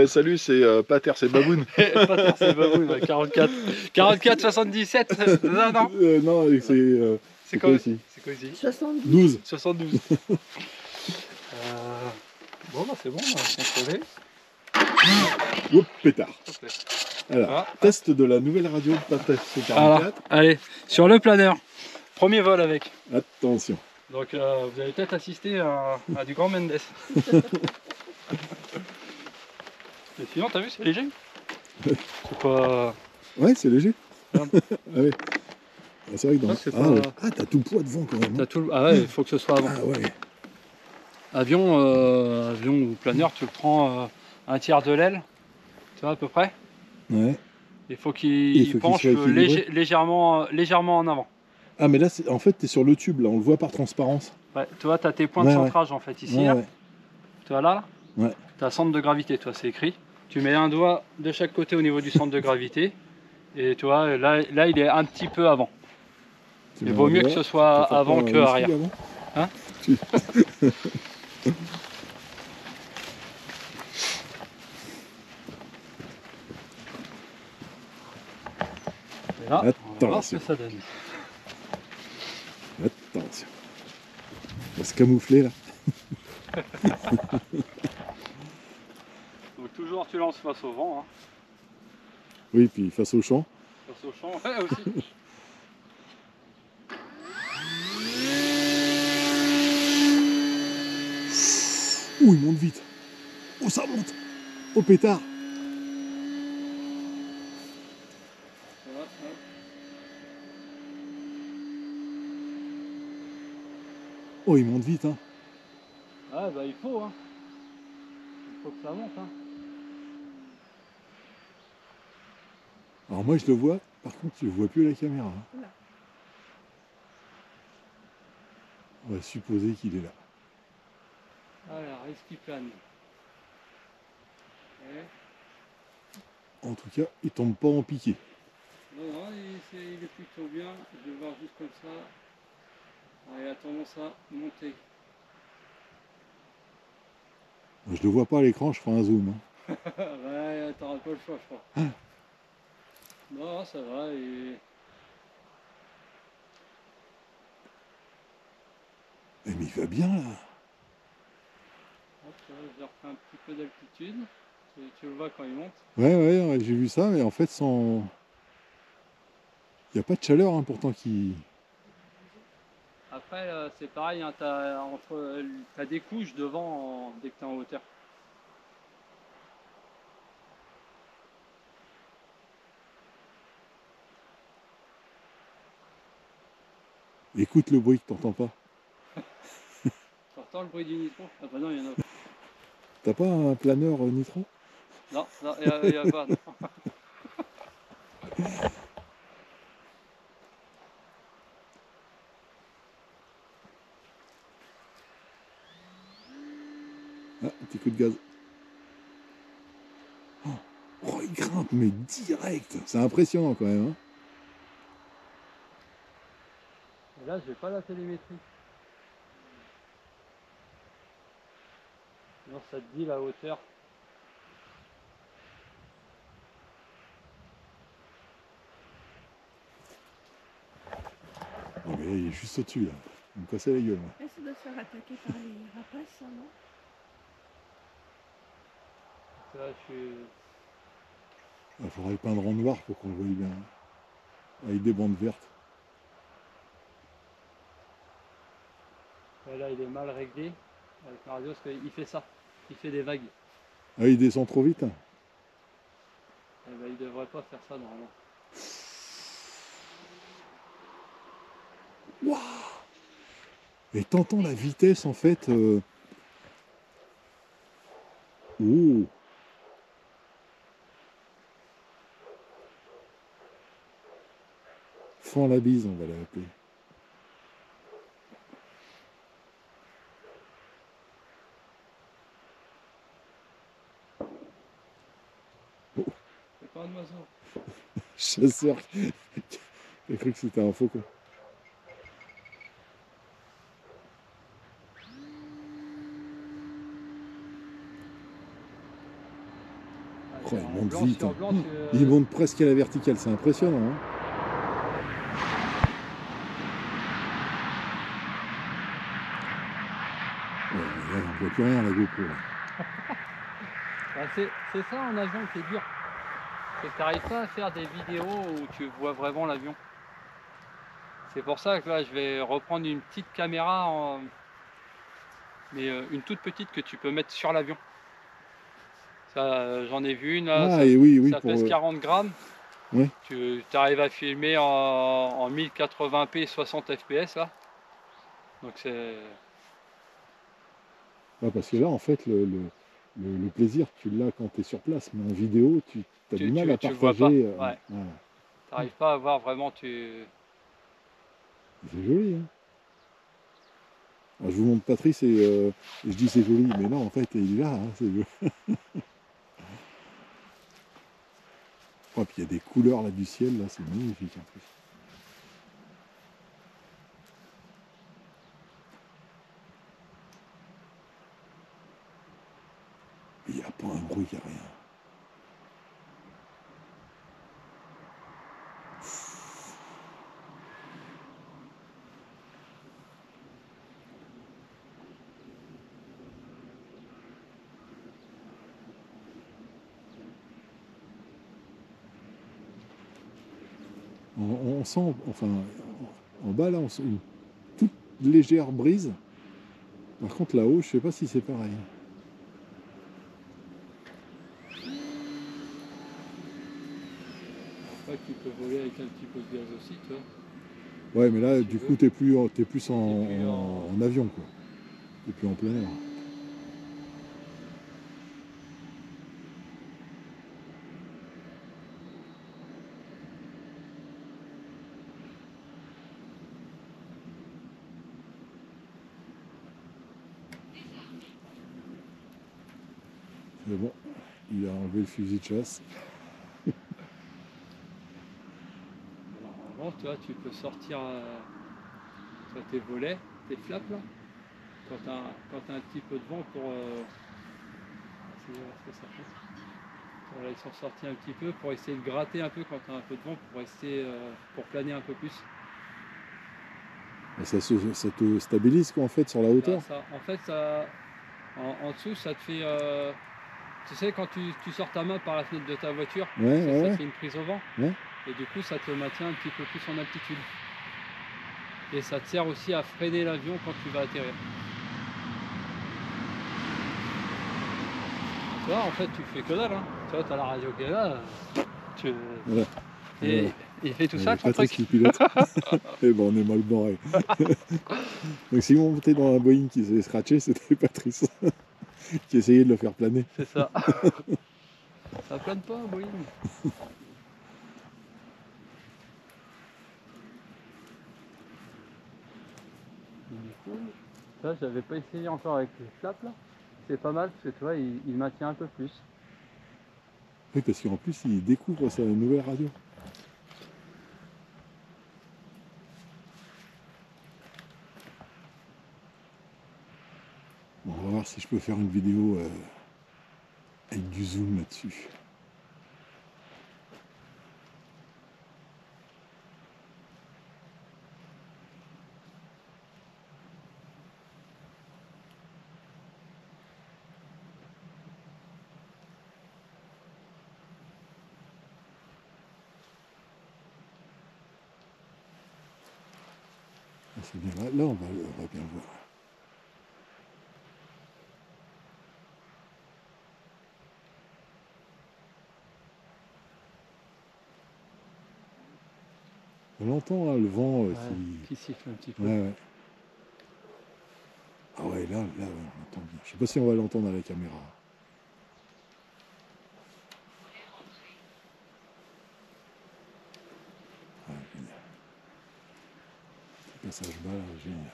Salut, c'est Pater, c'est Baboun. Pater, c'est Baboun, ouais, 44. 44, 77. Non, non. Non, C'est quoi quoi ici? C'est quoi ici 12. 72. Bon, bah c'est bon, on va contrôler. Oups, pétard. S'il te plaît. Alors, Ah, test de la nouvelle radio Pater C44. voilà, allez, sur le planeur. Premier vol avec. Attention. Donc vous allez peut-être assister à du grand Mendes. Et sinon, t'as vu, c'est léger. C'est pas... Ouais, c'est léger. Regarde. Ah ouais. Ah, c'est vrai que dans... Ça, c'est Ah, ouais. pas... Ah, t'as tout le poids devant quand même. T'as tout... Ah ouais, il faut que ce soit avant. Ah ouais. Avion, avion ou planeur, tu le prends un tiers de l'aile, tu vois à peu près. Ouais. Il faut qu'il penche légèrement en avant. Ah, mais là, en fait, t'es sur le tube, là, on le voit par transparence. Ouais, tu vois, tu as tes points de centrage en fait ici. Ouais, là. ouais. Tu vois là, Ouais. tu as centre de gravité, toi, c'est écrit. Tu mets un doigt de chaque côté au niveau du centre de gravité. Et tu vois, là il est un petit peu avant. Il vaut mieux que ce soit avant que arrière. Hein? Et là, on va voir ce que ça donne. Attention. On va se camoufler là. Donc toujours tu lances face au vent. Hein. Oui, puis face au champ. Face au champ, ouais, aussi. Ouh, il monte vite. Oh, ça monte. Oh, pétard. Oh, il monte vite, hein. Ah, bah il faut, hein. Il faut que ça monte, hein. Alors moi, je le vois. Par contre, je ne vois plus à la caméra. Hein. On va supposer qu'il est là. Alors, est-ce qu'il plane? En tout cas, il tombe pas en piqué. Non, non, il est plutôt bien. Je vais voir juste comme ça. Ah, il a tendance à monter. Je le vois pas à l'écran, je ferai un zoom. Hein. Ouais, t'auras pas le choix, je crois. Hein? Non, ça va. Mais il va bien là. Hop, je refais un petit peu d'altitude. Tu le vois quand il monte. Ouais, j'ai vu ça, mais en fait, sans... Il n'y a pas de chaleur, hein, pourtant, qui... Après, c'est pareil, hein, t'as des couches devant dès que t'es en hauteur. Écoute le bruit que t'entends pas. T'entends le bruit du nitro? Ah bah non, il y en a. T'as pas un planeur nitro? Non, il y a pas, non. Ah, petit coup de gaz. Oh, il grimpe, mais direct. C'est impressionnant quand même. Hein. Et là, j'ai pas la télémétrie. Non, ça te dit la hauteur. Oh, mais là, il est juste au-dessus, là. Il me cassait la gueule. Ça doit se faire attaquer par les rapaces, ça, non? Là, je suis... Il faudrait le peindre en noir pour qu'on le voie bien. Avec des bandes vertes. Et là, il est mal réglé avec Mario parce qu'il fait ça. Il fait des vagues. Ah, il descend trop vite. Hein. Et ben, il devrait pas faire ça normalement. Waouh! Et t'entends la vitesse en fait. Oh! Fend la bise, on va l'appeler. Oh. C'est pas un oiseau. Chasseur. J'ai cru que c'était un faucon. Oh, il monte blanc vite. sur Hein. blanc, Il monte presque à la verticale, c'est impressionnant. Hein. Ouais, là, on ne voit plus rien à la GoPro. Bah, c'est ça en avion qui est dur. C'est que tu n'arrives pas à faire des vidéos où tu vois vraiment l'avion. C'est pour ça que là, je vais reprendre une petite caméra, mais une toute petite que tu peux mettre sur l'avion. J'en ai vu une là, Ah, et oui, ça pèse 40 grammes. Ouais. Tu arrives à filmer en 1080p 60 fps là. Donc c'est... Ouais, parce que là, en fait, le plaisir, tu l'as quand tu es sur place, mais en vidéo, tu as du mal à tu le vois partager. pas. Ouais. Voilà. T'arrives pas à voir vraiment. C'est joli, hein. Alors, je vous montre Patrice et je dis c'est joli, mais non, en fait, il est là, hein, c'est joli. Oh, puis il y a des couleurs là du ciel, là, c'est magnifique en plus. Il n'y a pas un bruit, il n'y a rien. On sent, enfin, en bas là, on sent une toute légère brise. Par contre là-haut, je sais pas si c'est pareil. Ouais, tu peux voler avec un petit peu de gaz aussi, toi. Ouais, mais là, Si du tu coup, veux. t'es plus en en avion, quoi. T'es plus en plein air. Mais bon, il a enlevé le fusil de chasse. Normalement, toi, tu peux sortir toi, tes volets, tes flaps là. Quand t'as un petit peu de vent pour... c'est ce que ça fait. Voilà, ils sont sortis un petit peu pour essayer de gratter un peu quand t'as un peu de vent pour rester, pour planer un peu plus. Et ça te stabilise, quoi, en fait, sur la hauteur. En fait, en dessous, ça te fait... tu sais, quand tu sors ta main par la fenêtre de ta voiture, Ouais, ça ouais, te fait une prise au vent. ouais. Et du coup, ça te maintient un petit peu plus en altitude. Et ça te sert aussi à freiner l'avion quand tu vas atterrir. Tu vois, en fait, tu fais que dalle. Hein. Tu vois, tu as la radio qui est là. Voilà. Et Voilà. il fait tout ça, ton Patrice truc. qui pilote. Et ben on est mal barré. Donc si vous montez dans un Boeing qui s'est scratché, c'était Patrice qui essayait de le faire planer. C'est ça. Ça plane pas, Boeing. Du coup, ça, j'avais pas essayé encore avec les flaps là. C'est pas mal parce que tu vois, il maintient un peu plus. Oui, parce qu'en plus, il découvre sa nouvelle radio. Bon, on va voir si je peux faire une vidéo avec du zoom là-dessus. Ah, c'est bien là, on va bien voir. On l'entend, hein, le vent Qui siffle un petit peu. Ouais, ouais. Ah ouais, là, on entend bien. Je sais pas si on va l'entendre à la caméra. Ah, génial. Ce passage bas, là, génial.